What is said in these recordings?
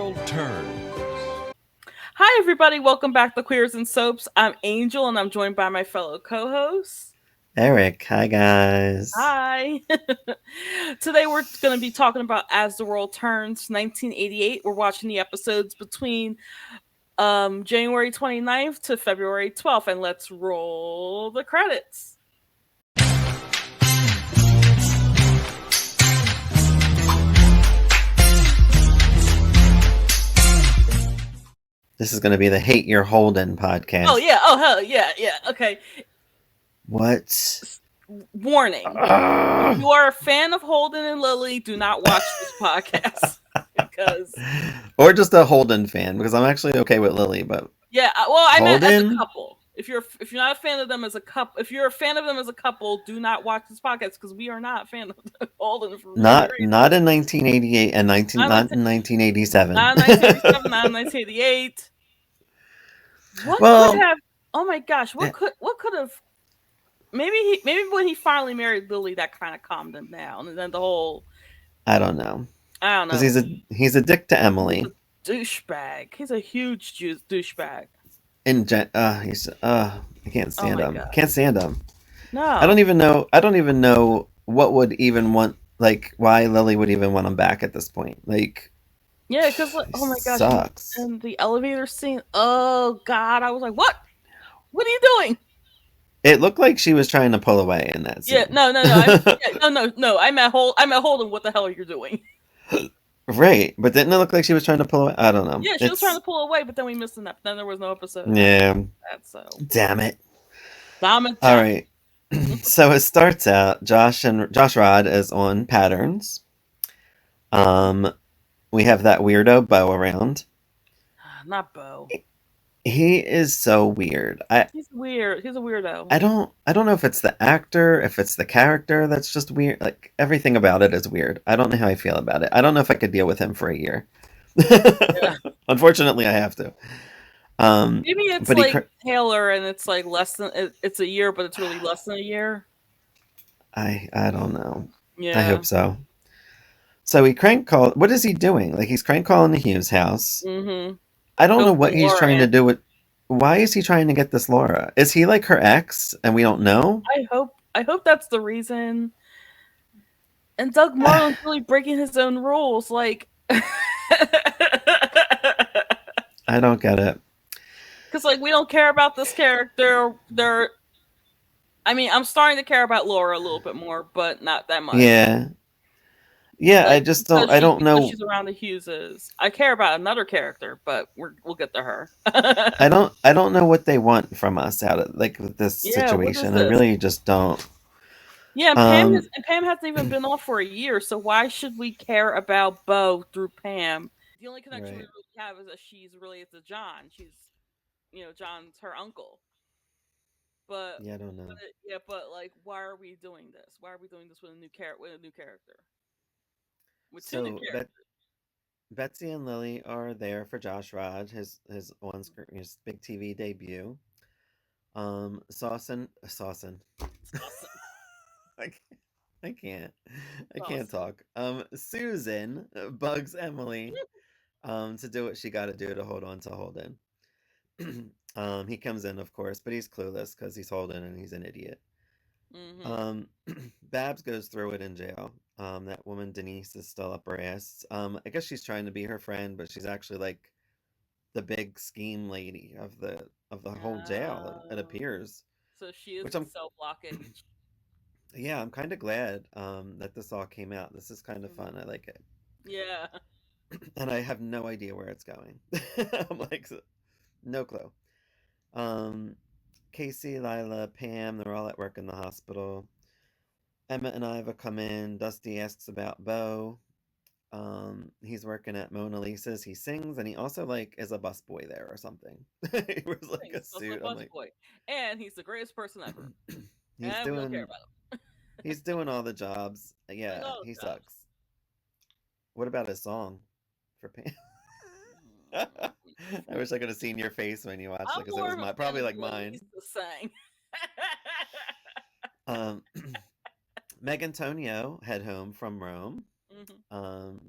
World Turns. Hi, everybody. Welcome back to Queers and Soaps. I'm Angel, and I'm joined by my fellow co-hosts. Eric, hi guys. Hi. Today, we're going to be talking about As the World Turns, 1988. We're watching the episodes between January 29th to February 12th, and let's roll the credits. This is going to be the Hate Your Holden podcast. Oh, yeah. Oh, hell, yeah, yeah. Okay. What? Warning. If you are a fan of Holden and Lily, do not watch this podcast. Because... Or just a Holden fan, because I'm actually okay with Lily, but... Yeah, well, I meant as a Holden? couple. If you're not a fan of them as a couple, if you're a fan of them as a couple, do not watch this podcast because we are not a fan of Holden. Not in 1988 and not in 1987. Not in 1987, not in 1988. What could have? Oh my gosh! What could have? Maybe when he finally married Lily, that kind of calmed him down, and then the whole... I don't know. Because he's a dick to Emily. Douchebag. He's a huge douchebag. I can't stand him. God. Can't stand him. No. I don't even know what would even want, like, why Lily would even want him back at this point. Like, yeah, because oh my gosh, sucks. And the elevator scene. Oh God, I was like, what? What are you doing? It looked like she was trying to pull away in that scene. Yeah, no. I'm at Holden. What the hell are you doing? Right, but didn't it look like she was trying to pull away? I don't know. Yeah, she was trying to pull away, but then we missed an episode. Then there was no episode. Yeah. So. Damn it. Damn it. All right. So it starts out. Josh Rod is on Patterns. We have that weirdo Bo around. Not Bo. He is so weird. He's weird. He's a weirdo. I don't know if it's the actor, if it's the character that's just weird. Like, everything about it is weird. I don't know how I feel about it. I don't know if I could deal with him for a year. Yeah. Unfortunately, I have to. Maybe it's like Taylor, and it's like less than it's a year, but it's really less than a year. I don't know. Yeah. I hope so. So he crank call. What is he doing? Like, he's crank calling the Hughes house. Mm-hmm. I don't know what he's trying to do with... Why is he trying to get this Laura? Is he like her ex and we don't know? I hope that's the reason. And Doug Marland's really breaking his own rules. Like... I don't get it. Because, like, we don't care about this character. I'm starting to care about Laura a little bit more, but not that much. Yeah. Yeah, like, I just don't. I don't know. She's around the Hugheses. I care about another character, but we'll get to her. I don't know what they want from us out of this situation. I really just don't. Yeah, Pam hasn't even been off for a year, so why should we care about Bo through Pam? The only connection we really have is that she's related to John. She's, John's her uncle. But yeah, I don't know. But like, why are we doing this? Why are we doing this with a new character? With two new characters. Betsy and Lily are there for Josh Rod, his big TV debut. Saucin. I can't talk. Susan bugs Emily to do what she got to do to hold on to Holden. He comes in, of course, but he's clueless because he's Holden and he's an idiot. Mm-hmm. Babs goes through it in jail. That woman Denise is still up her ass. I guess she's trying to be her friend, but she's actually like the big scheme lady of the whole jail. It appears. So she is self-blockage. Yeah, I'm kind of glad that this all came out. This is kind of fun. I like it. Yeah. And I have no idea where it's going. I'm like, no clue. Casey, Lila, Pam, they're all at work in the hospital. Emma and Iva come in. Dusty asks about Bo. He's working at Mona Lisa's. He sings, and he also is a busboy there or something. He wears a suit. Boy. And he's the greatest person ever. We don't care about him. He's doing all the jobs. Yeah, he sucks. What about his song for Pam? I wish I could have seen your face when you watched it, because it was probably like mine. Meg and Tonio head home from Rome. Mm-hmm.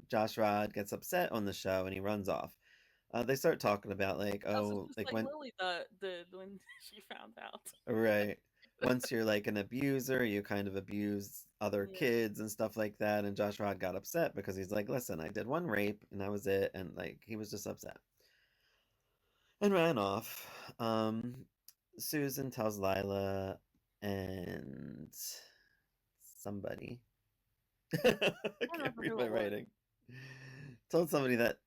Josh Rod gets upset on the show and he runs off. They start talking about like, Also, oh, just like like when Lily, the when she found out. right. Once you're like an abuser, you kind of abuse other Yeah. kids and stuff like that. And Josh Rod got upset because he's like, listen, I did one rape and that was it. And like, he was just upset and ran off. Susan tells Lila and somebody, I I don't can't remember read who my it was. writing, told somebody that,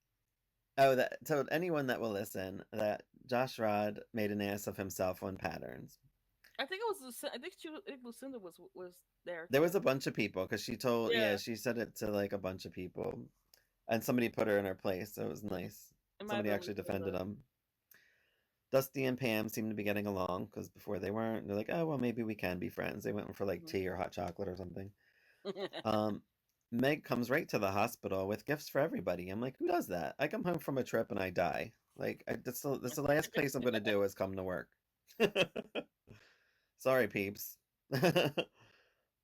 oh, that told anyone that will listen that Josh Rod made an ass of himself on Patterns. I think it was. I think Lucinda was there There was too. a bunch of people because she told, yeah, Yeah, she said it to like a bunch of people, and somebody put her in her place, so it was nice. it might have Somebody been actually defended Lucinda. them. Dusty and Pam seem to be getting along because before they weren't. They're like, oh well, maybe we can be friends. They went for like Mhm. tea or hot chocolate or something. Um, Meg comes right to the hospital with gifts for everybody. I'm like, who does that? I come home from a trip and I die. Like, that's the last place I'm gonna do is come to work. Sorry, peeps.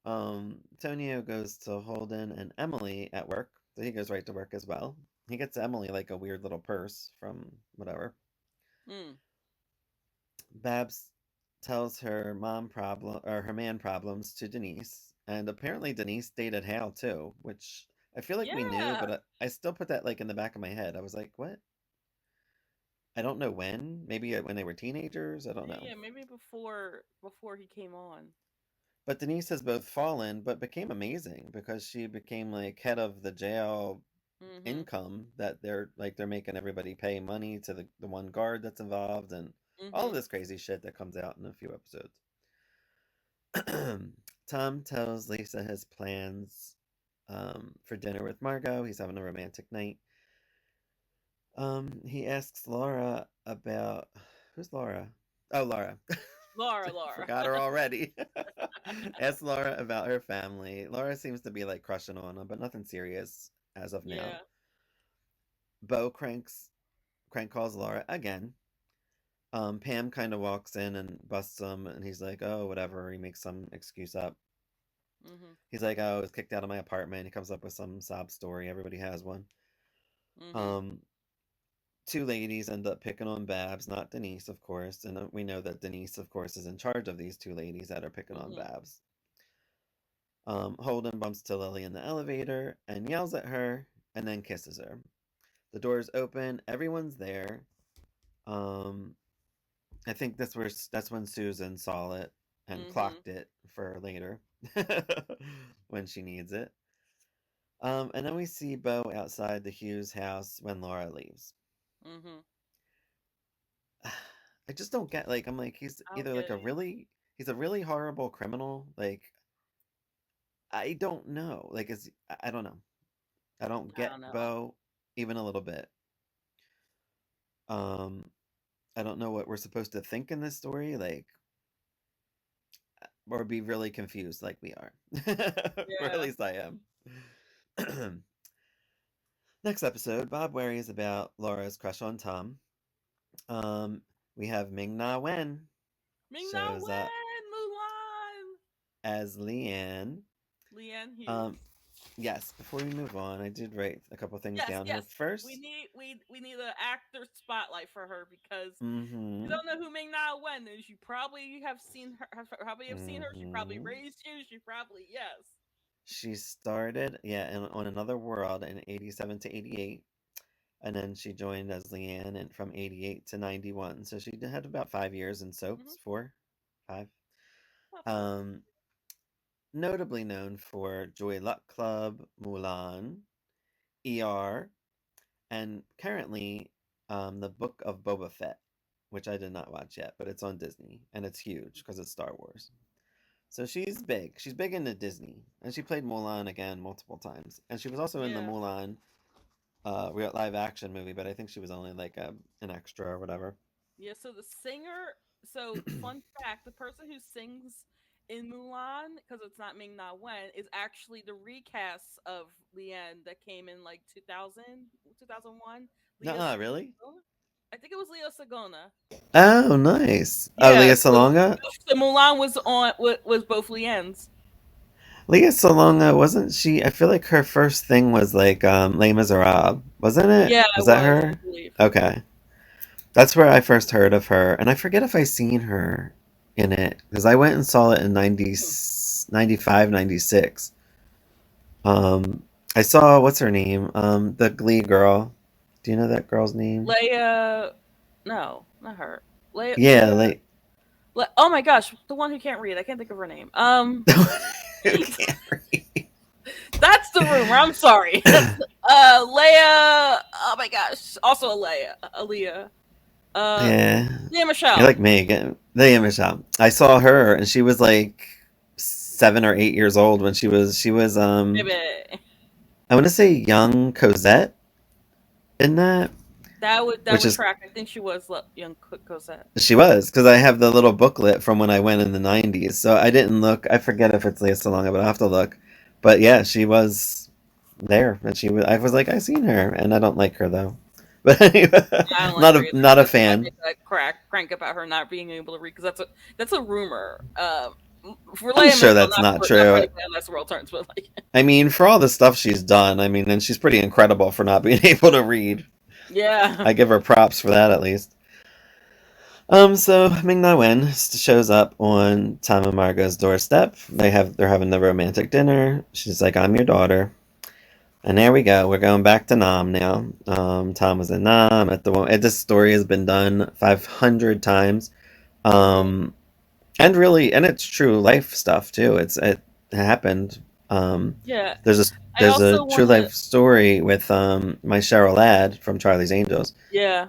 Tonio goes to Holden and Emily at work, so he goes right to work as well. He gets Emily like a weird little purse from whatever. Mm. Babs tells her mom problem or her man problems to Denise, and apparently Denise dated Hal too, which I feel like we knew, Yeah, but I still put that like in the back of my head. I was like, what? I don't know when. Maybe when they were teenagers. I don't know. yeah, maybe before he came on. But Denise has both fallen, but became amazing because she became like head of the jail Mhm. income that they're making everybody pay money to the one guard that's involved and all of Mhm. this crazy shit that comes out in a few episodes. Tom tells Lisa his plans for dinner with Margot. He's having a romantic night. He asks Laura about who's Laura? Oh, Laura. Laura. Forgot her already. Asks Laura about her family. Laura seems to be like crushing on him, but nothing serious as of now. Yeah. Bo crank calls Laura again. Pam kind of walks in and busts him, and he's like, "Oh, whatever." He makes some excuse up. Mhm. He's like, "Oh, I was kicked out of my apartment." He comes up with some sob story. Everybody has one. Mhm. Um, Two ladies end up picking on Babs, not Denise, of course, and we know that Denise, of course, is in charge of these two ladies that are picking on Mhm. Babs. Holden bumps to Lily in the elevator and yells at her, and then kisses her. The doors open. Everyone's there. Um, I think that's when Susan saw it and Mhm. clocked it for later when she needs it. And then we see Bo outside the Hughes house when Laura leaves. Mhm. I just don't get like I'm like he's I don't either get like it either. he's a really horrible criminal. Like I don't know. Like is I don't know. I don't I get don't know. Bo even a little bit. Um, I don't know what we're supposed to think in this story. Like or be really confused like we are. Or at Yeah. least I am. Next episode, Bob worries about Laura's crush on Tom. Um, we have Ming Na Wen Ming Na shows up Wen, Mulan. as Leanne. Leanne Um, Hughes. yes, before we move on, I did write a couple things Yes, down here yes. We first. need we need an actor spotlight for her because if you Mm-hmm. don't know who Ming Na Wen is, you probably have seen her. Probably have seen her. She probably Mm-hmm. raised you. She probably yes. She started, yeah, on Another World in 87 to 88. And then she joined as Leanne and from 88 to 91. So she had about 5 years in Mm-hmm. soaps, four, five. About four. Um, Notably known for Joy Luck Club, Mulan, ER, and currently the Book of Boba Fett, which I did not watch yet, but it's on Disney and it's huge because it's Star Wars. So she's big. She's big into Disney, and she played Mulan again multiple times. And she was also in the Yeah. Mulan real live action movie, but I think she was only like an extra or whatever. Yeah, so the singer, so fun fact, the person who sings in Mulan, because it's not Ming Na Wen, is actually the recast of Lian that came in like 2000, 2001. Leo Nuh-uh, really? Sagona? I think it was Leo Sagona. Oh, nice. Oh, Yeah, Leah so, Salonga? so Mulan was on was both Lian's. Leah Salonga, wasn't she? I feel like her first thing was like Les Miserables, wasn't it? Yeah, Was it that was, I her? believe. Okay. That's where I first heard of her. And I forget if I seen her in it because I went and saw it in Hmm. 95, 96. Um, I saw, what's her name? The Glee girl. Do you know that girl's name? Leia, no, not her. Yeah, Leah. like, Oh my gosh, the one who can't read. I can't think of her name. who can't read? That's the rumor. I'm sorry. That's Leia. Oh my gosh, also a Leia, Aaliyah. Uh, Yeah, Leah you're Michelle. like me again. The image shop. I saw her, and she was like 7 or 8 years old when she was. Maybe I want to say young Cosette in that, that which would is track. I think she was young Cosette. she was because I have the little booklet from when I went in the '90s. So I didn't look. I forget if it's Leah Salonga, but I'll have to look. But yeah, she was there, and she was. I was like, I seen her, and I don't like her though. But anyway, I don't like her either. not a That's why I fan. made that crank about her not being able to read because that's a rumor. For I'm Leia sure Michelle, that's not not for true. anybody unless the world turns, but like I mean, for all the stuff she's done, I mean, and she's pretty incredible for not being able to read. yeah, I give her props for that at least. So Ming Na Wen shows up on Tom and Margot's doorstep. They're having the romantic dinner. She's like, "I'm your daughter," and there we go. We're going back to Nam now. Tom was in Nam at the moment. This story has been done 500 times, hmm um, and really, and it's true life stuff too. It happened. Um, yeah. there's a I there's a also true want to, life story with my Cheryl Ladd from Charlie's Angels. yeah.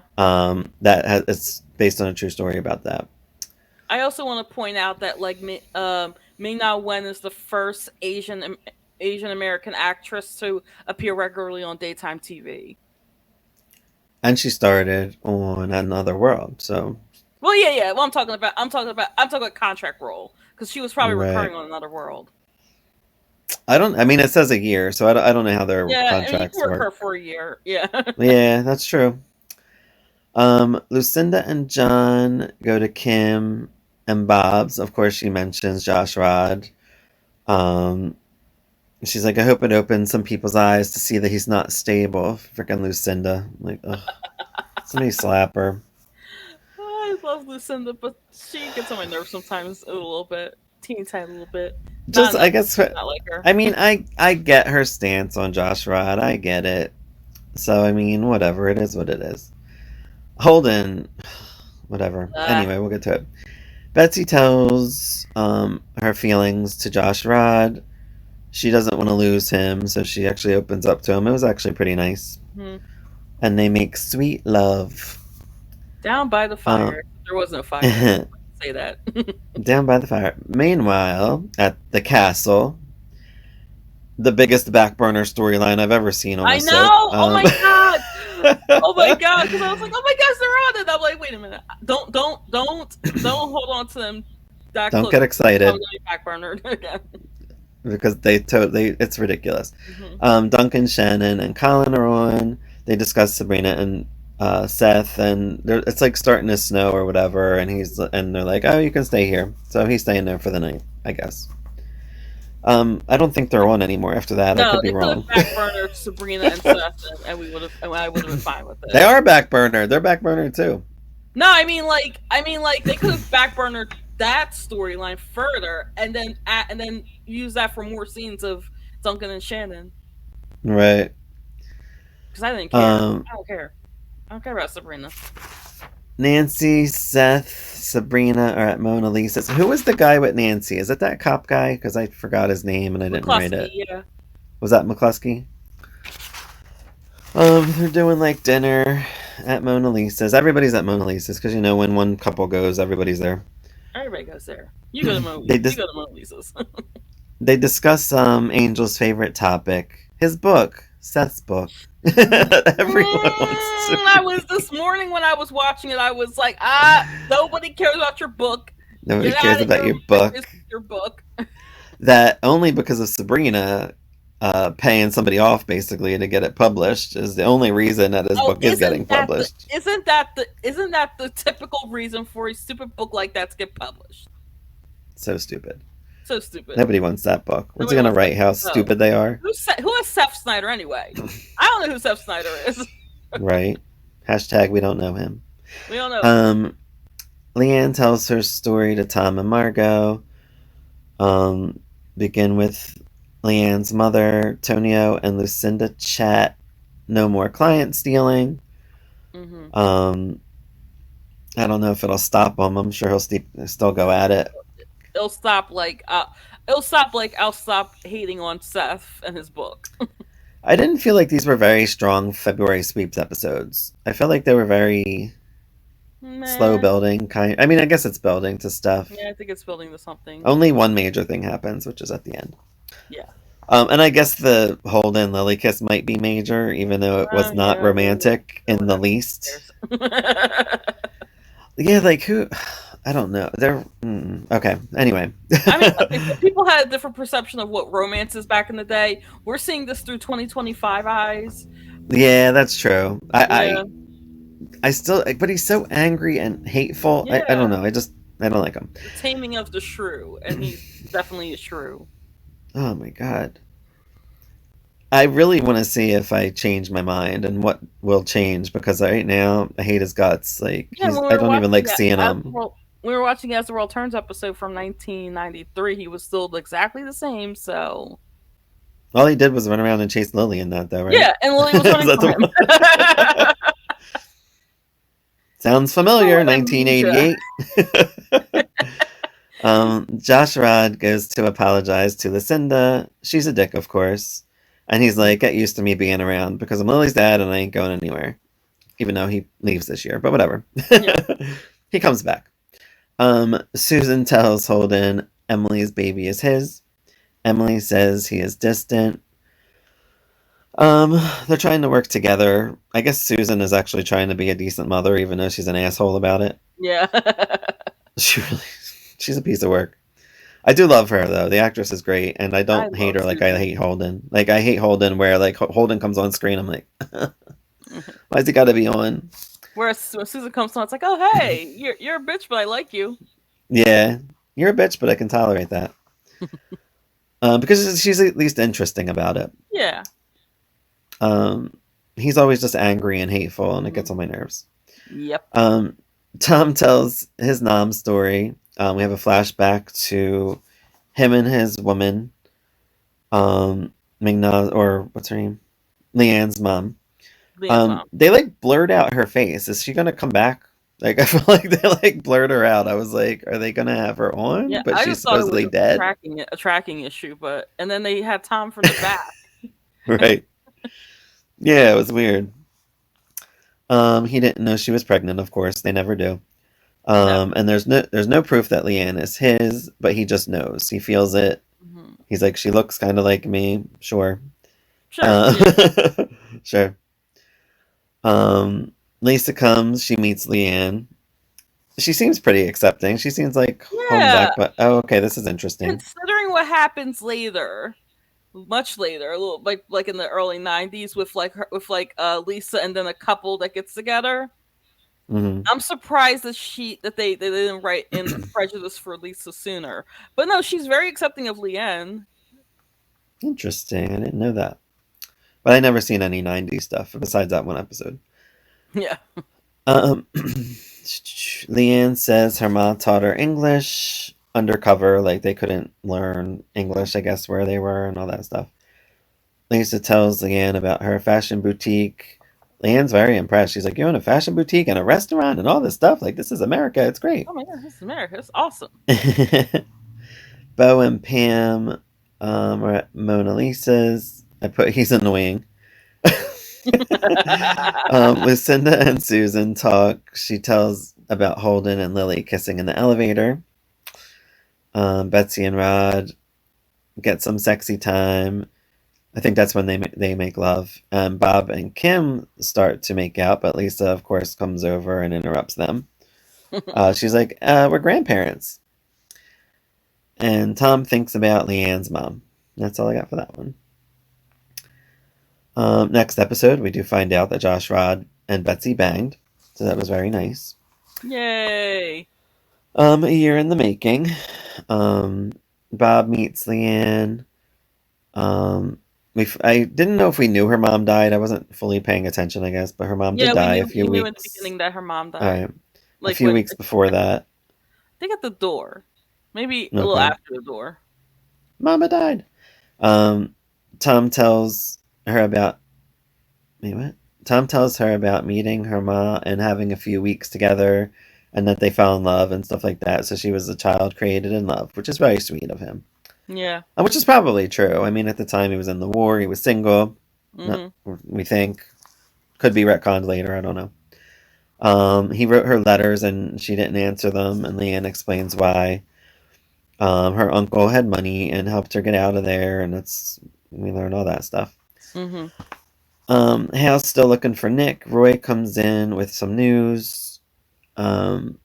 It's based on a true story about that. I also want to point out that like Ming Na Wen is the first Asian American actress to appear regularly on daytime TV. And she started on Another World, so Well, yeah, yeah. Well, I'm talking about contract role because she was probably right. recurring on Another World. I don't. I mean, it says a year, so I don't know how their Yeah, I mean you can contracts work. recur for a year. Yeah. Yeah, that's true. Lucinda and John go to Kim and Bob's. Of course, she mentions Josh Rod. Um, she's like, I hope it opens some people's eyes to see that he's not stable. Freaking Lucinda, like, ugh, somebody slap her. I love Lucinda, but she gets on my nerves sometimes a little bit, teeny tiny little bit. Not Just, I enough guess, to not like her. I mean, I get her stance on Josh Rod. I get it. So I mean, whatever. It is what it is. Holden, whatever. Ah, Anyway, we'll get to it. Betsy tells her feelings to Josh Rod. She doesn't want to lose him, so she actually opens up to him. It was actually pretty nice. hmm. And they make sweet love. Down by the Um, fire. There was no fire. Say that. down by the fire. Meanwhile, at the castle, the biggest back burner storyline I've ever seen on I a soap. know. Oh my god. Oh my god. Because I was like, oh my gosh, they're on it. I'm like, wait a minute. Don't hold on to them that Don't close. get I'm excited gonna be back burnered again. because they totally it's ridiculous. hmm Duncan, Shannon, and Colin are on. They discuss Sabrina and Seth, and it's like starting to snow or whatever. And they're like, "Oh, you can stay here." So he's staying there for the night, I guess. I don't think they're on anymore after that. I No, could be they could wrong. have back burnered Sabrina and Seth, and and I would have been fine with They it. are back burner. They're back burner too. No, I mean, like they could have backburnered that storyline further, and then use that for more scenes of Duncan and Shannon. Right. Because I didn't care. Um, I don't care. I don't care about Sabrina. Nancy, Seth, Sabrina are at Mona Lisa's. Who was the guy with Nancy? Is it that cop guy? Because I forgot his name and I didn't write McCluskey, it. yeah. Was that McCluskey? They're doing like dinner at Mona Lisa's. Everybody's at Mona Lisa's because you know when one couple goes, everybody's there. Everybody goes there. You go to they You dis- go to Mona Lisa's. they discuss Angel's favorite topic, his book, Seth's book. Everyone wants to I read. was this morning when I was watching it. I was like, nobody cares about your book. Nobody Get cares out of about here your with your book. business, your book. That only because of Sabrina paying somebody off basically to get it published is the only reason that his Oh, book is getting published. isn't that the typical reason for a stupid book like that to get published? So stupid. So stupid. Nobody wants that book. What's he Nobody gonna wants that. write? How No. stupid they are? Who is Seth Snyder anyway? I don't know who Seth Snyder is. Right. Hashtag we don't know him. We don't know him. Um, Leanne tells her story to Tom and Margot. Begin with Leanne's mother, Tonio, and Lucinda chat. No more client stealing. Mm-hmm. I don't know if it'll stop him. I'm sure he'll still go at it. It'll stop like I'll stop hating on Seth and his book. I didn't feel like these were very strong February sweeps episodes. I felt like they were very slow building kind. I mean, I guess it's building to stuff. Yeah, I think it's building to something. Only one major thing happens, which is at the end. Yeah. And I guess the Holden Lily kiss might be major, even though it was not romantic in the least. Yeah, like who? I don't know. They're okay. Anyway, I mean, people had a different perception of what romance is back in the day. We're seeing this through 2025 eyes. Yeah, that's true. I still, but he's so angry and hateful. Yeah. I don't know. I don't like him. The taming of the shrew, and he's definitely a shrew. Oh my god. I really want to see if I change my mind and what will change, because right now I hate his guts. Like I don't even like seeing him. We were watching As the World Turns episode from 1993. He was still exactly the same. So all he did was run around and chase Lily in that, though, right? Yeah, and Lily was running from him. Sounds familiar. 1988. Josh Rod goes to apologize to Lucinda. She's a dick, of course. And he's like, get used to me being around because I'm Lily's dad and I ain't going anywhere. Even though he leaves this year, but whatever. Yeah. He comes back. Susan tells Holden Emily's baby is his. Emily says he is distant. They're trying to work together. I guess Susan is actually trying to be a decent mother, even though she's an asshole about it. Yeah. She's a piece of work. I do love her, though. The actress is great, and I don't hate her like I hate Holden. Like, I hate Holden where, like, Holden comes on screen, I'm like, why's he gotta be on? Whereas when Susan comes on, it's like, oh, hey, you're a bitch, but I like you. Yeah, you're a bitch, but I can tolerate that. Because she's at least interesting about it. Yeah. He's always just angry and hateful, and it gets on my nerves. Yep. Tom tells his Nom story. We have a flashback to him and his woman, Mignoz, or what's her name? Leanne's mom. They like blurred out her face. Is she gonna come back? Like, I feel like they like blurred her out. I was like, are they gonna have her on? Yeah, but she's supposedly dead. A tracking issue, and then they had Tom from the back. Right. Yeah, it was weird. He didn't know she was pregnant, of course. They never do. No. And there's no proof that Leanne is his, but he just knows. He feels it. Mm-hmm. He's like, she looks kind of like me. Sure. Yeah. Sure. Lisa comes. She meets Leanne. She seems pretty accepting. She seems like home back, but okay, this is interesting. Considering what happens later, much later, a little like in the early 90s with Lisa and then a couple that gets together. Mm-hmm. I'm surprised that they didn't write in prejudice for Lisa sooner. But no, she's very accepting of Leanne. Interesting. I didn't know that. But I never seen any 90s stuff besides that one episode. Yeah. Leanne says her mom taught her English undercover, like they couldn't learn English, I guess, where they were and all that stuff. Lisa tells Leanne about her fashion boutique. Leanne's very impressed. She's like, you own a fashion boutique and a restaurant and all this stuff? Like, this is America. It's great. Oh my God, this is America. It's awesome. Bo and Pam are at Mona Lisa's. He's annoying. Lucinda and Susan talk. She tells about Holden and Lily kissing in the elevator. Betsy and Rod get some sexy time. I think that's when they make love. Bob and Kim start to make out, but Lisa, of course, comes over and interrupts them. She's like, we're grandparents. And Tom thinks about Leanne's mom. That's all I got for that one. Next episode, we do find out that Josh Rod and Betsy banged. So that was very nice. Yay! A year in the making. Bob meets Leanne. Um, I didn't know if we knew her mom died. I wasn't fully paying attention, I guess, but her mom did Yeah, we die a knew few we knew in the weeks. beginning that her mom All died. right, a Like few when weeks before that. I think at the door, maybe a little Okay, after the door. Mama died. Um, Tom tells her about wait, what? Tom tells her about meeting her ma and having a few weeks together, and that they fell in love and stuff like that. So she was a child created in love, which is very sweet of him. Yeah. Which is probably true. I mean, at the time he was in the war, he was single. Not, Mhm. we think could be retconned later. I don't know. He wrote her letters and she didn't answer them, and Leanne explains why. Her uncle had money and helped her get out of there, and that's we learn all that stuff. Mhm. Hal's still looking for Nick. Roy comes in with some news, um,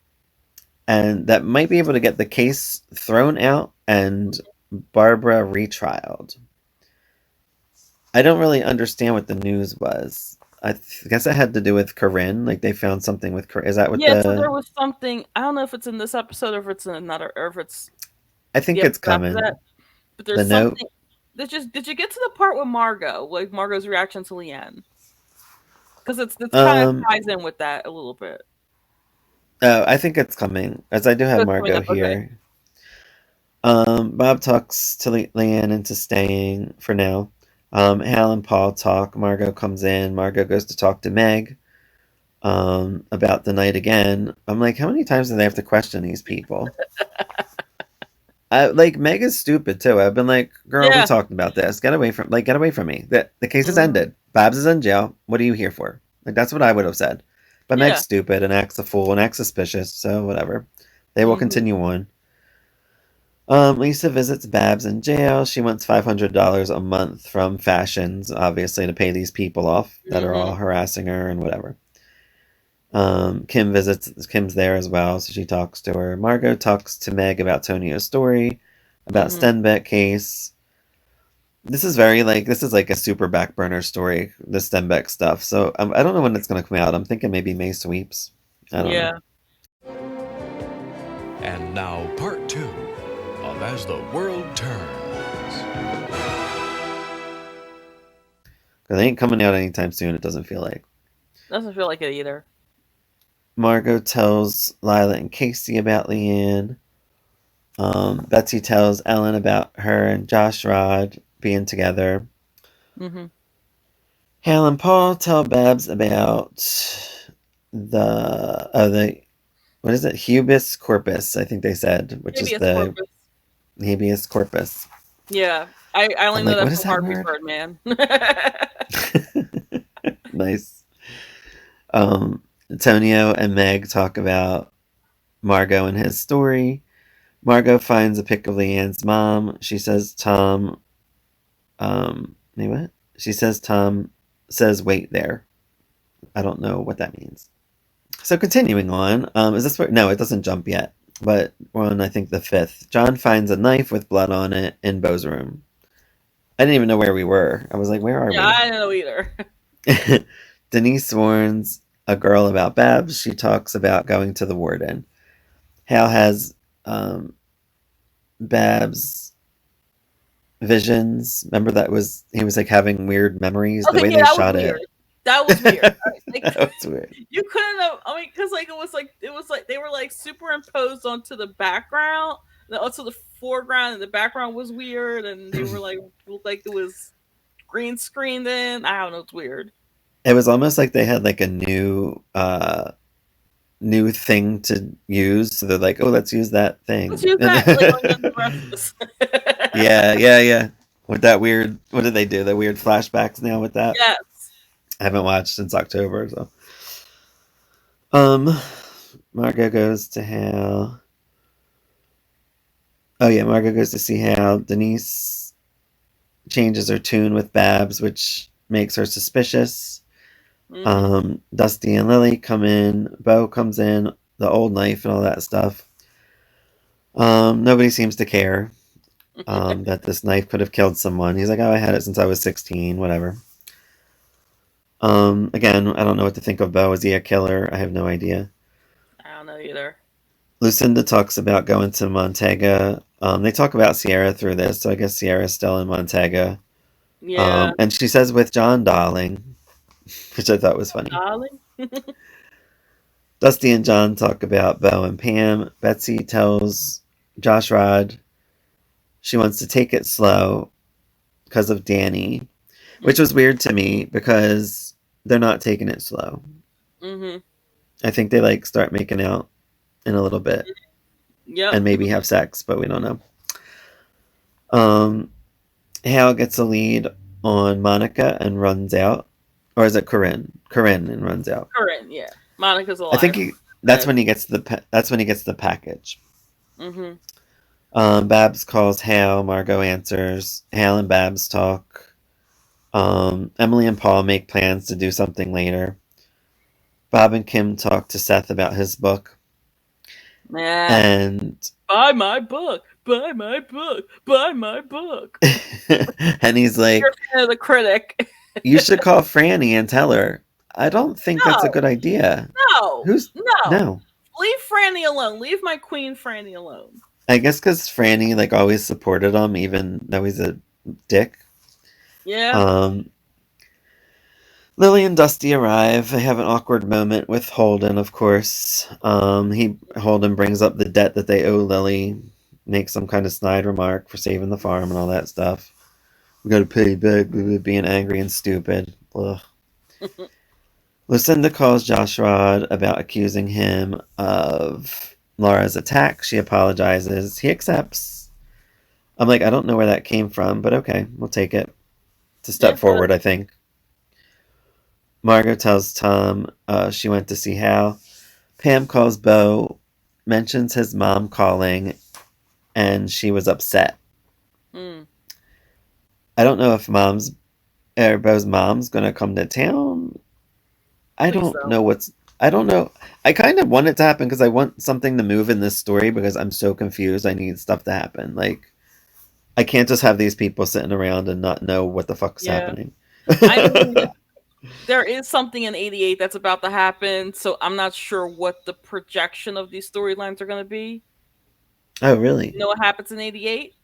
and that might be able to get the case thrown out and Barbara retrialed. I don't really understand what the news was. Guess it had to do with Corinne. Like they found something with Corinne. Is that what Yeah, so there the? was something. I don't know if it's in this episode or if it's in another, or if it's I the think it's episode after that. coming. But The there's note. something. Did you get to the part with Margot, like Margot's reaction to Leanne? Because it's kind of Um. ties in with that a little bit. Oh, I think it's coming, as I do Oh, have it's coming Margot up. Okay. here. Bob talks to Leanne into staying for now. Hal and Paul talk. Margot comes in. Margot goes to talk to Meg. About the night again. I'm like, how many times do they have to question these people? Like Meg is stupid too. I've been like, girl, we Yeah. talked about this. Get away from me. The case is Mhm. ended. Babs is in jail. What are you here for? Like that's what I would have said. But Meg's Yeah. stupid and acts a fool and acts suspicious. So whatever. They will Mhm. continue on. Lisa visits Babs in jail. She wants $500 a month from Fashions, obviously, to pay these people off that are all Mhm. harassing her and whatever. Kim visits. Kim's there as well, so she talks to her. Margot talks to Meg about Tonio's story, about Mhm. Stenbeck case. This is like a super back burner story, the Stenbeck stuff. So I don't know when it's going to come out. I'm thinking maybe May sweeps. I don't know. Yeah. And now, part two of As the World Turns. They ain't coming out anytime soon. It doesn't feel like. Doesn't feel like it either. Margot tells Lila and Casey about Leanne. Betsy tells Ellen about her and Josh Rod being together. Mhm. Hal and Paul tell Babs about the what is it? Hubris corpus, I think they said, which is Habeas the corpus. habeas corpus. Yeah. I only I'm know like, that what is from that Harvey word? Birdman. Nice. Antonio and Meg talk about Margot and his story. Margot finds a pic of Leanne's mom. She says Tom wait, what? She says Tom says wait there. I don't know what that means. So continuing on, is this where? No, it doesn't jump yet. But we're on, I think, the fifth. John finds a knife with blood on it in Beau's room. I didn't even know where we were. I was like, where are Yeah, we? I don't know either. Denise warns a girl about Babs. She talks about going to the warden. Hal has um, Babs visions. Remember he was like having weird memories. The Okay, way yeah, they that was shot weird. it. That was weird. Like That was weird. you couldn't have. I mean, because it was like they were like superimposed onto the background, onto the foreground, and the background was weird, and they were like looked like it was green screened in. I don't know, it's weird. It was almost like they had like a new thing to use. So they're like, oh, let's use that Let's thing. use And that like on the rest of this. yeah, yeah, yeah. With that weird, what did they do? The weird flashbacks now with that. Yes. I haven't watched since October. So, um, Margot goes to Hal. Oh yeah, Margot goes to see Hal. Denise changes her tune with Babs, which makes her suspicious. Hmm. Dusty and Lily come in. Beau comes in. The old knife and all that stuff. Nobody seems to care that this knife could have killed someone. He's like, oh, I had it since I was 16, whatever. Again, I don't know what to think of Beau. Is he a killer? I have no idea. I don't know either. Lucinda talks about going to Montega They talk about Sierra through this, so I guess Sierra's still in Montego. Yeah. And she says with John Darling, which I thought was funny. Darling. Dusty and John talk about Bo and Pam. Betsy tells Josh Rod she wants to take it slow because of Danny, which was weird to me because they're not taking it slow. Mm-hmm. I think they like start making out in a little bit. Yep. And maybe have sex, but we don't know. Hal gets a lead on Monica and runs out. Or is it Corinne? Corinne and runs out. Corinne, yeah. Monica's alive. I think that's when he gets the package. Mm-hmm. Babs calls Hal. Margot answers. Hal and Babs talk. Emily and Paul make plans to do something later. Bob and Kim talk to Seth about his book. And buy my book, buy my book, buy my book. And he's like, you're the critic. You should call Franny and tell her. I don't think that's a good idea. No. No. Leave Franny alone. Leave my queen Franny alone. I guess because Franny like always supported him, even though he's a dick. Yeah. Lily and Dusty arrive. They have an awkward moment with Holden, of course. Holden brings up the debt that they owe Lily, makes some kind of snide remark for saving the farm and all that stuff. We gotta pay back, being angry and stupid. Ugh. Lucinda calls Josh Rod about accusing him of Laura's attack. She apologizes. He accepts. I'm like, I don't know where that came from, but okay, we'll take it. It's a step forward, I think. Margot tells Tom she went to see Hal. Pam calls Bo, mentions his mom calling, and she was upset. I don't know if Bo's mom's gonna come to town. I don't know. I kind of want it to happen because I want something to move in this story because I'm so confused. I need stuff to happen. Like, I can't just have these people sitting around and not know what the fuck's happening. I mean, there is something in 88 that's about to happen, so I'm not sure what the projection of these storylines are going to be. Oh, really? You know what happens in 88?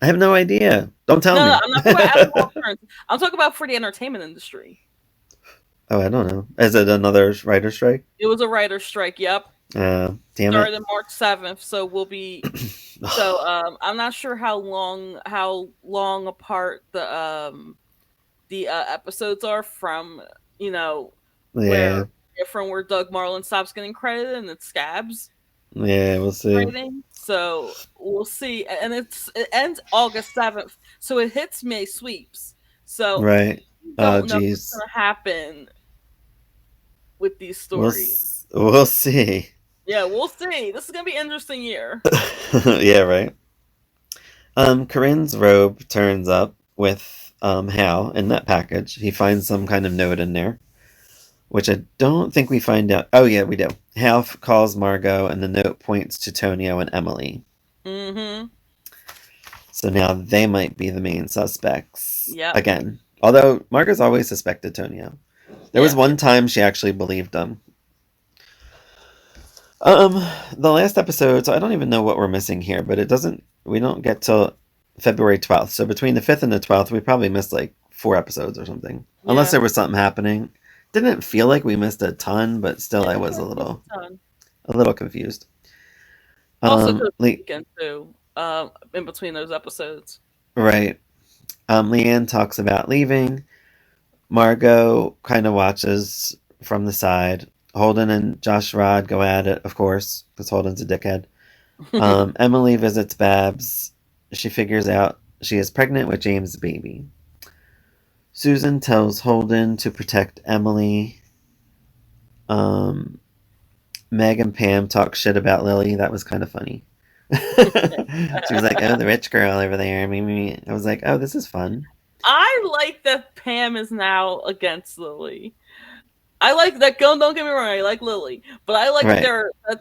I have no idea. Don't tell me. No, I'm not talking about I'm talking about for the entertainment industry. Oh, I don't know. Is it another writer's strike? It was a writer's strike, yep. Damn Started on March 7th, so we'll be... So, I'm not sure how long apart the episodes are from, where Doug Marlin stops getting credited and it's Scabs. Yeah, we'll see. Writing. So we'll see, and it ends August 7th, so it hits May sweeps. So right. Don't know what's gonna happen with these stories. We'll see. Yeah, we'll see. This is gonna be an interesting year. Yeah, right. Corinne's robe turns up with Hal in that package. He finds some kind of note in there, which I don't think we find out. Oh, yeah, we do. Hal calls Margot, and the note points to Tonio and Emily. Mm-hmm. So now they might be the main suspects. Yeah. Again. Although Margot's always suspected Tonio. There was one time she actually believed him. The last episode, so I don't even know what we're missing here, but we don't get till February 12th. So between the 5th and the 12th, we probably missed like 4 episodes or something. Yeah. Unless there was something happening. Didn't feel like we missed a ton, but still I was a little confused. Also could weekend too, in between those episodes. Right. Leanne talks about leaving. Margot kind of watches from the side. Holden and Josh Rod go at it, of course, because Holden's a dickhead. Emily visits Babs. She figures out she is pregnant with James' baby. Susan tells Holden to protect Emily. Meg and Pam talk shit about Lily. That was kind of funny. She was like, oh, the rich girl over there. I was like, oh, this is fun. I like that Pam is now against Lily. I like that. Don't get me wrong. I like Lily, but I like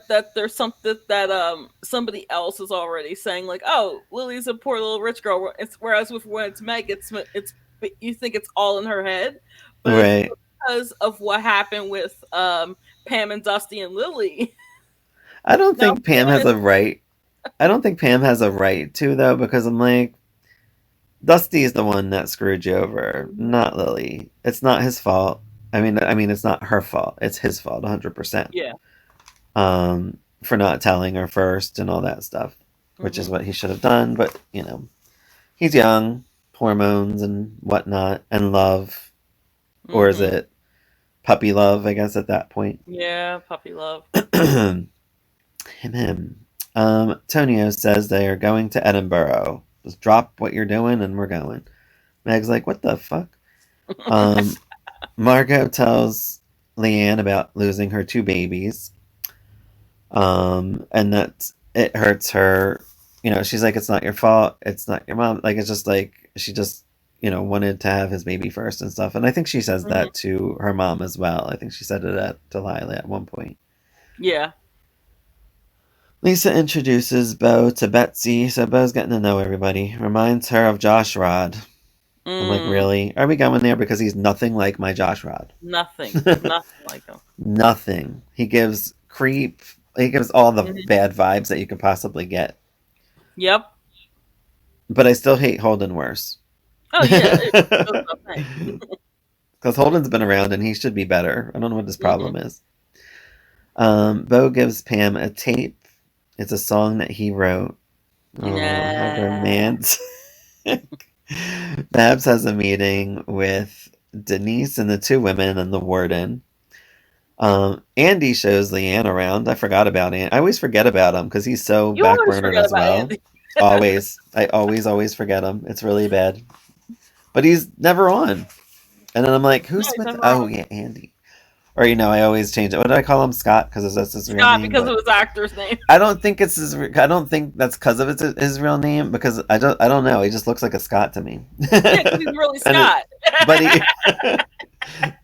that there's something that somebody else is already saying like, oh, Lily's a poor little rich girl. Whereas when it's Meg, it's you think it's all in her head, but it's because of what happened with Pam and Dusty and Lily. I don't think Pam has a right I don't think Pam has a right to, though, because I'm like, Dusty is the one that screwed you over, not Lily. It's not his fault. I mean, it's not her fault. It's his fault, 100%. Yeah. For not telling her first and all that stuff, which is what he should have done. But he's young, hormones and whatnot, and love, or is it puppy love? I guess at that point. Yeah, puppy love. him. Tonio says they are going to Edinburgh. Just drop what you're doing and we're going. Meg's like, what the fuck? Margot tells Leanne about losing her 2 babies. And that it hurts her. She's like, it's not your fault. It's not your mom. Like, it's just like, she just, wanted to have his baby first and stuff. And I think she says that to her mom as well. I think she said it to Lila at one point. Yeah. Lisa introduces Bo to Betsy, so Bo's getting to know everybody. Reminds her of Josh Rod. I'm like, really? Are we going there? Because he's nothing like my Josh Rod. Nothing. Nothing like him. Nothing. He gives creep. He gives all the bad vibes that you could possibly get. Yep. But I still hate Holden worse. Oh, yeah. Because Holden's been around and he should be better. I don't know what his problem is. Bo gives Pam a tape. It's a song that he wrote. Oh, how romantic. Babs has a meeting with Denise and the 2 women and the warden. Andy shows Leanne around. I forgot about Andy. I always forget about him because he's so backburnered as well. Always. I always forget him. It's really bad. But he's never on. And then I'm like, who's Smith? Oh, yeah, Andy. Or, I always change it. What did I call him? Scott? Because that's his real name. Scott, because of his actor's name. I don't think it's his. I don't think that's because of his real name. Because I don't know. He just looks like a Scott to me. Yeah, because he's really Scott.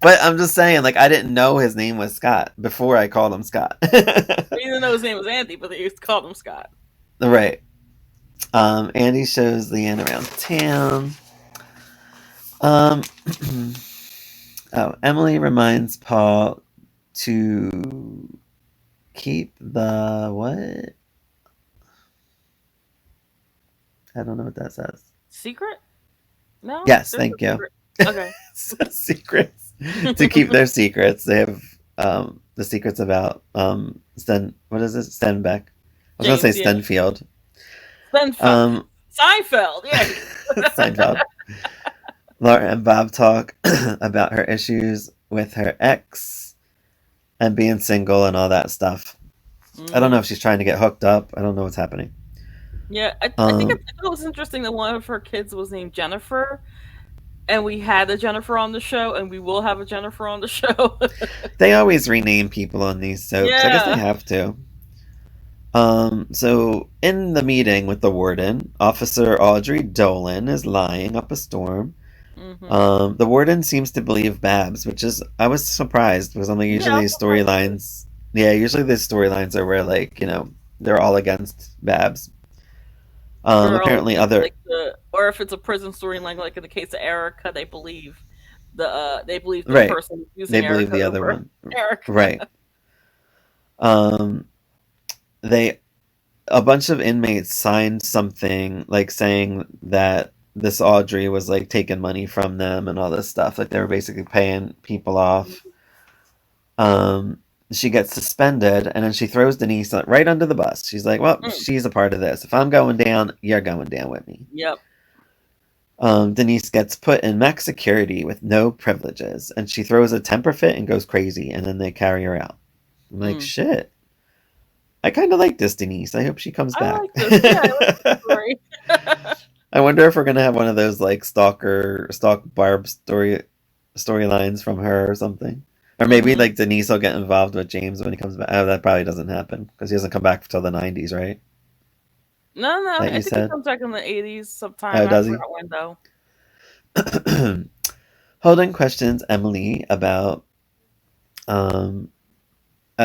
But I'm just saying, like, I didn't know his name was Scott before I called him Scott. He didn't know his name was Andy, but he called him Scott. Right. Andy shows Leanne around town. Emily reminds Paul to keep the what? I don't know what that says. Secret? No? Yes, thank you. Okay. Secrets. To keep their secrets. They have the secrets about what is it? Stenbeck. I was going to say Stenfield. Seinfeld, yeah. Seinfeld. Laura and Bob talk about her issues with her ex and being single and all that stuff. I don't know if she's trying to get hooked up. I don't know what's happening. Yeah, I think it was interesting that one of her kids was named Jennifer, and we had a Jennifer on the show, and we will have a Jennifer on the show. They always rename people on these soaps. Yeah. I guess they have to. So in the meeting with the warden, Officer Audrey Dolan is lying up a storm. The warden seems to believe Babs, which is, I was surprised because I'm like, usually these storylines, usually these storylines are where, like, they're all against Babs. Apparently other, or if it's a prison storyline, like in the case of Erica, they believe the right. person using they believe Erica the other one, Erica. Right. A bunch of inmates signed something like saying that this Audrey was like taking money from them and all this stuff. Like they were basically paying people off. She gets suspended and then she throws Denise right under the bus. She's like, well, she's a part of this. If I'm going down, you're going down with me. Yep. Denise gets put in max security with no privileges and she throws a temper fit and goes crazy and then they carry her out. I'm like, shit. I kind of like this Denise. I hope she comes back. Like this. Yeah, I like this story. I wonder if we're gonna have one of those like stalk Barb storylines from her or something, or maybe like Denise will get involved with James when he comes back. Oh, that probably doesn't happen because he doesn't come back until the 90s, right? No, I think he comes back in the 80s sometime. Oh, does he? Window. Holden questions Emily about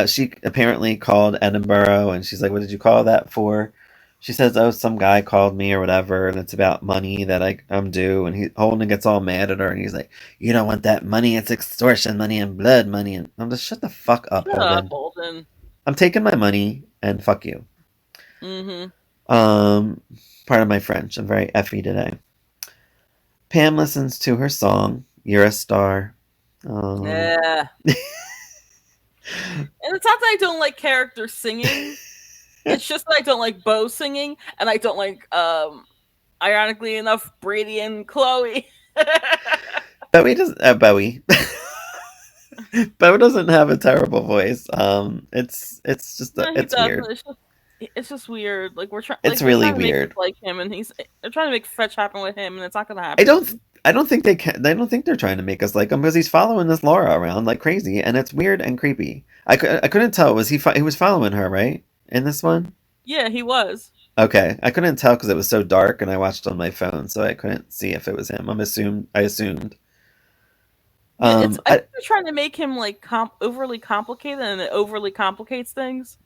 she apparently called Edinburgh and she's like, what did you call that for? She says, oh, some guy called me or whatever and it's about money that I'm due, and Holden gets all mad at her and he's like, you don't want that money, it's extortion money and blood money. And I'm just, shut the fuck up, Holden. Holden. I'm taking my money and fuck you. Um, Pardon my French. I'm very effy today. Pam listens to her song, "You're a Star." Yeah. And it's not that I don't like characters singing. It's just that I don't like Bo singing, and I don't like, ironically enough, Brady and Chloe. Bowie doesn't. Bowie. Bo doesn't have a terrible voice. It's just No, he it's doesn't. weird. It's just weird. Like It's they're really trying to make us weird. like him, and they're trying to make fetch happen with him, and it's not gonna I don't. happen. I don't think they can. I don't think they're trying to make us like him because he's following this Laura around like crazy, and it's weird and creepy. I couldn't tell. Was he? He was following her, right? In this one. Yeah, he was. Okay, I couldn't tell because it was so dark, and I watched on my phone, so I couldn't see if it was him. I assumed. Yeah, it's. I I think they're trying to make him like overly complicated, and it overly complicates things.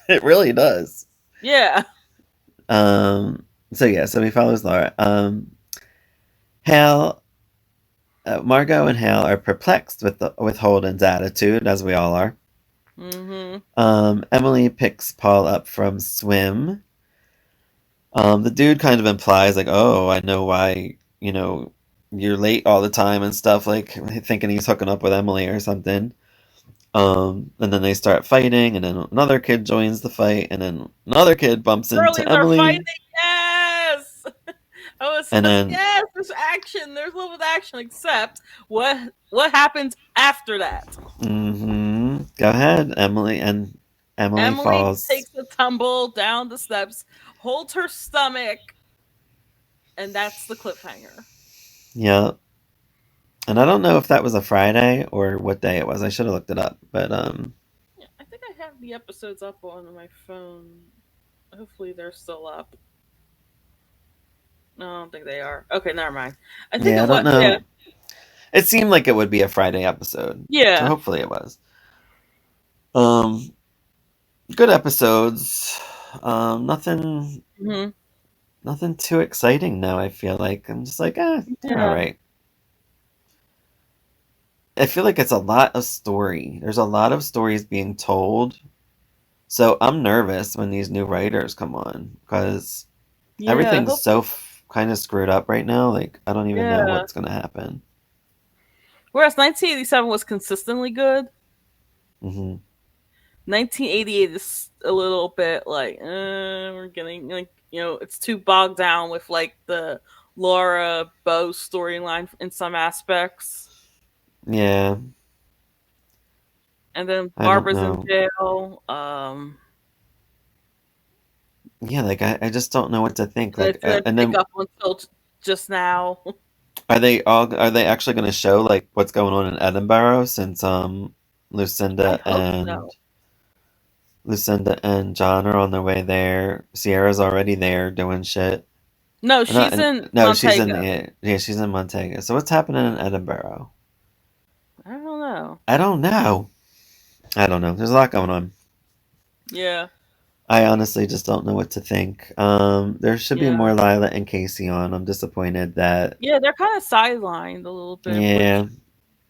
it really does. Yeah. Um. So yeah, so he follows Laura. Hal, Margot, and Hal are perplexed with Holden's attitude, as we all are. Emily picks Paul up from swim. The dude kind of implies like, "Oh, I know why, you're late all the time and stuff," like thinking he's hooking up with Emily or something. And then they start fighting, and then another kid joins the fight, and then another kid bumps into Girlies are fighting. Emily. Yes. And then Yes. There's action. There's a little bit of action. Except what happens after that? Go ahead, Emily. And Emily falls. Takes a tumble down the steps, holds her stomach, and that's the cliffhanger. Yeah. And I don't know if that was a Friday or what day it was. I should have looked it up. But yeah, I think I have the episodes up on my phone. Hopefully they're still up. No, I don't think they are. Okay, never mind. I think I don't know. Yeah. It seemed like it would be a Friday episode. Yeah. So hopefully it was. Good episodes. Nothing too exciting now, I feel like. I'm just like, they're all right. I feel like it's a lot of story. There's a lot of stories being told. So I'm nervous when these new writers come on because everything's so kind of screwed up right now. Like, I don't even know what's going to happen. Whereas 1987 was consistently good. 1988 is a little bit like, we're getting, like, it's too bogged down with, like, the Laura Bo storyline in some aspects. Yeah. And then Barbara's in jail. Yeah, like I just don't know what to think. Like, and then up until just now. Are they actually going to show like what's going on in Edinburgh since Lucinda and John are on their way there? Sierra's already there doing shit. No, she's in Montego. She's in Montego. So what's happening in Edinburgh? I don't know. I don't know. There's a lot going on. Yeah. I honestly just don't know what to think. There should be more Lila and Casey on. I'm disappointed that. Yeah, they're kind of sidelined a little bit. Yeah.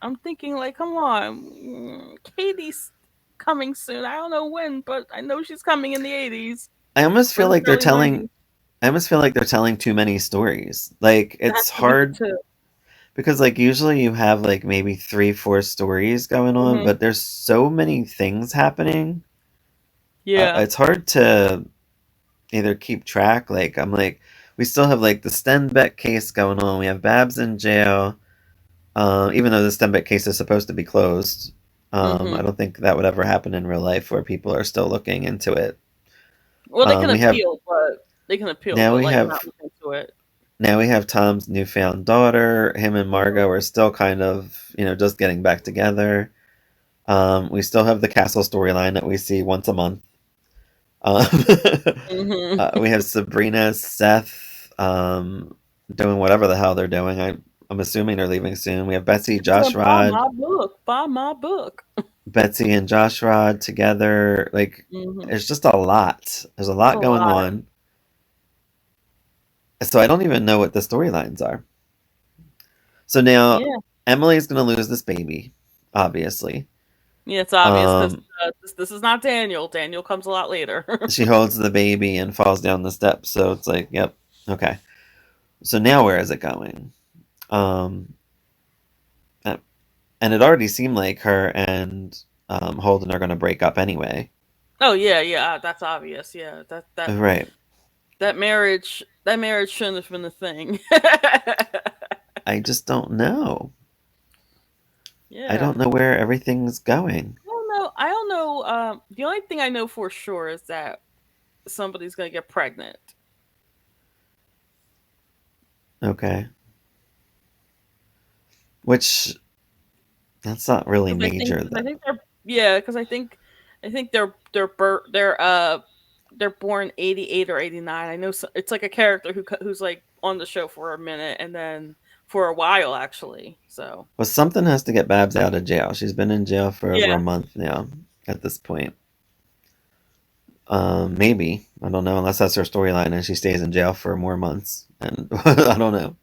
I'm thinking, like, come on, Katie's coming soon. I don't know when, but I know she's coming in the 80s. I almost feel like they're telling. I almost feel like they're telling too many stories. Like, it's hard because, like, usually you have like maybe 3-4 stories going on, but there's so many things happening. Yeah. It's hard to either keep track. Like, I'm like, we still have like the Stenbeck case going on. We have Babs in jail. Even though the Stenbeck case is supposed to be closed. I don't think that would ever happen in real life where people are still looking into it. Well, they can appeal, but they can appeal. Now but, we have not look into it. Now we have Tom's newfound daughter. Him and Margot are still kind of, just getting back together. We still have the castle storyline that we see once a month. We have Sabrina, Seth, doing whatever the hell they're doing. I'm assuming they're leaving soon. We have Betsy, Josh Rod. Buy my book. Betsy and Josh Rod together. Like, it's just a lot. There's a lot going on. So I don't even know what the storylines are. So now Emily's going to lose this baby, obviously. Yeah, it's obvious because Um, this is not Daniel. Daniel comes a lot later. she holds the baby and falls down the steps. So it's like, yep, okay. So now where is it going? Um, and it already seemed like her and Holden are going to break up anyway. Oh yeah, that's obvious. Yeah, Right. that marriage shouldn't have been a thing. I just don't know. I Yeah. don't know where everything's going. I don't know. The only thing I know for sure is that somebody's gonna get pregnant. Okay. Which that's not really major I though. think because I think they're born 88 or 89. I know it's like a character who's like on the show for a minute and then for a while actually. So Well, something has to get Babs out of jail. She's been in jail for over a yeah, month now at this point. Maybe. I don't know, unless that's her storyline and she stays in jail for more months. And I don't know.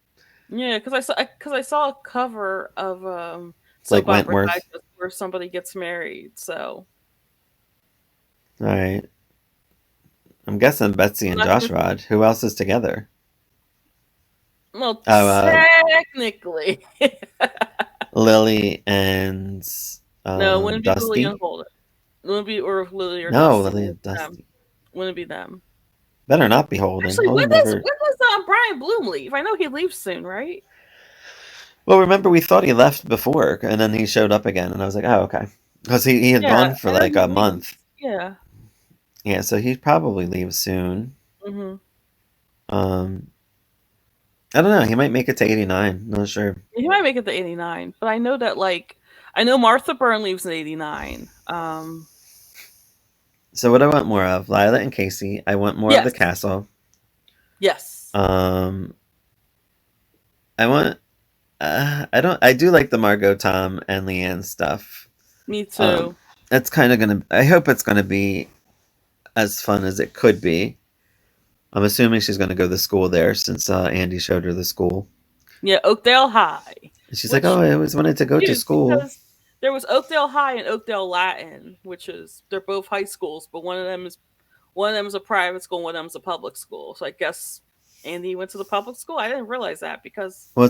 yeah, because I saw a cover of Like Soap Opera Wentworth. Digest where somebody gets married. So All right. I'm guessing Betsy I'm and not Josh gonna. Rod. Who else is together? Well, Oh, technically, Lily and no, it wouldn't be Lily and Dusty. Holden. It wouldn't be or Lily or No, Dusty. Lily and Dusty. Wouldn't be them. Better not be Holden. Actually, Holden never. when does Brian Bloom leave? I know he leaves soon, right? Well, remember we thought he left before, and then he showed up again, and I was like, oh, okay, because he had Yeah, gone for I know like he a leaves. month. Yeah. Yeah, so he probably leaves soon. Hmm. Um, I don't know. He might make it to 89. Not sure. He might make it to 89, but I know that I know Martha Byrne leaves in 89. So what I want more of, Lila and Casey. I want more of the Yes, castle. yes, Um, I want. I don't. I do like the Margot, Tom, and Leanne stuff. me Um, too. it's kind of gonna. I hope it's gonna be as fun as it could be. I'm assuming she's gonna go to the school there since Andy showed her the school. Yeah, Oakdale High, And she's like, which "Oh, I always wanted to go to cute school." because there was Oakdale High and Oakdale Latin, which is they're both high schools, but one of them is a private school, and one of them is a public school. So I guess Andy went to the public school. I didn't realize that because Well,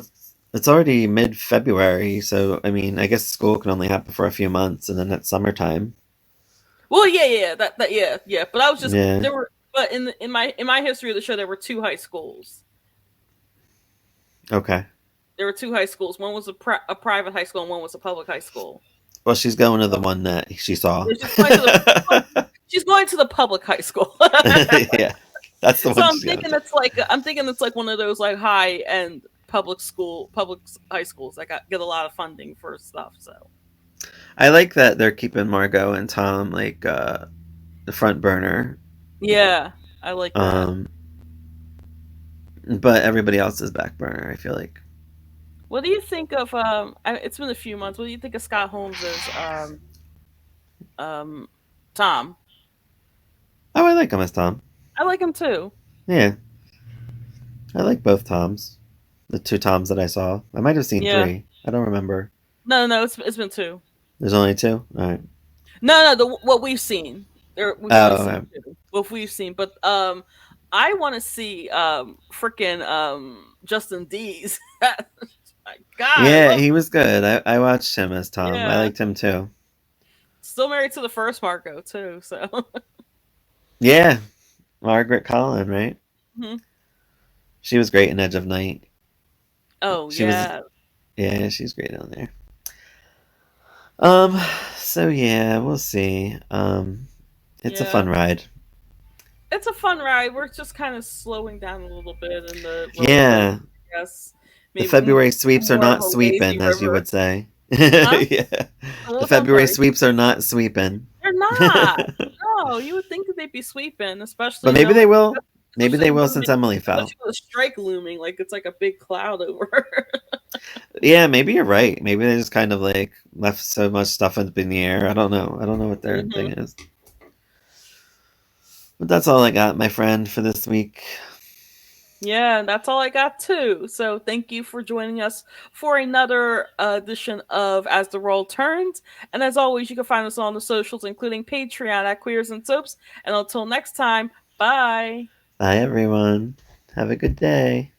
it's already mid-February, so I mean, I guess school can only happen for a few months, and then it's summertime. well, yeah, yeah. But I was just Yeah. there were but in my history of the show there were two high schools. Okay. There were two high schools. One was a private high school, and one was a public high school. Well, she's going to the one that she saw. She's going to the public high school. Yeah, that's the So one she's going to. I'm thinking it's like one of those like high end public high schools that get a lot of funding for stuff. So I like that they're keeping Margot and Tom like the front burner. yeah, I like that. But everybody else is back burner, I feel like. What do you think of it's been a few months. What do you think of Scott Holmes's Tom? Oh, I like him as Tom. I like him too. Yeah. I like both Toms. The two Toms that I saw. I might have seen Yeah. three. I don't remember. No, it's been two. There's only two? Alright. No, what we've seen. We've only seen two. What we've seen, but I want to see freaking Justin Dees. My God, Yeah, he was good. I watched him as Tom. Yeah. I liked him too. Still married to the first Margot too. So Yeah. Margaret Collin, right? Mhm. She was great in Edge of Night. Oh She was yeah. Yeah, she's great on there. So yeah, we'll see. It's a Yeah. fun ride. It's a fun ride. We're just kind of slowing down a little bit in the Yeah. Yes. The February sweeps are more of not a sweeping, lazy as you river. would say. Huh? Yeah. Oh, The February I'm sorry. sweeps are not sweeping. They're not. No, you would think that they'd be sweeping, especially. But maybe they will. Maybe especially they will with since Emily fell. especially with a strike looming, like it's like a big cloud over her. Yeah, maybe you're right. Maybe they just kind of like left so much stuff up in the air. I don't know. I don't know what their thing is. But that's all I got, my friend, for this week. Yeah, that's all I got too. So thank you for joining us for another edition of As the World Turns. And as always, you can find us on the socials, including Patreon at Queers and Soaps. And until next time, bye. Bye, everyone. Have a good day.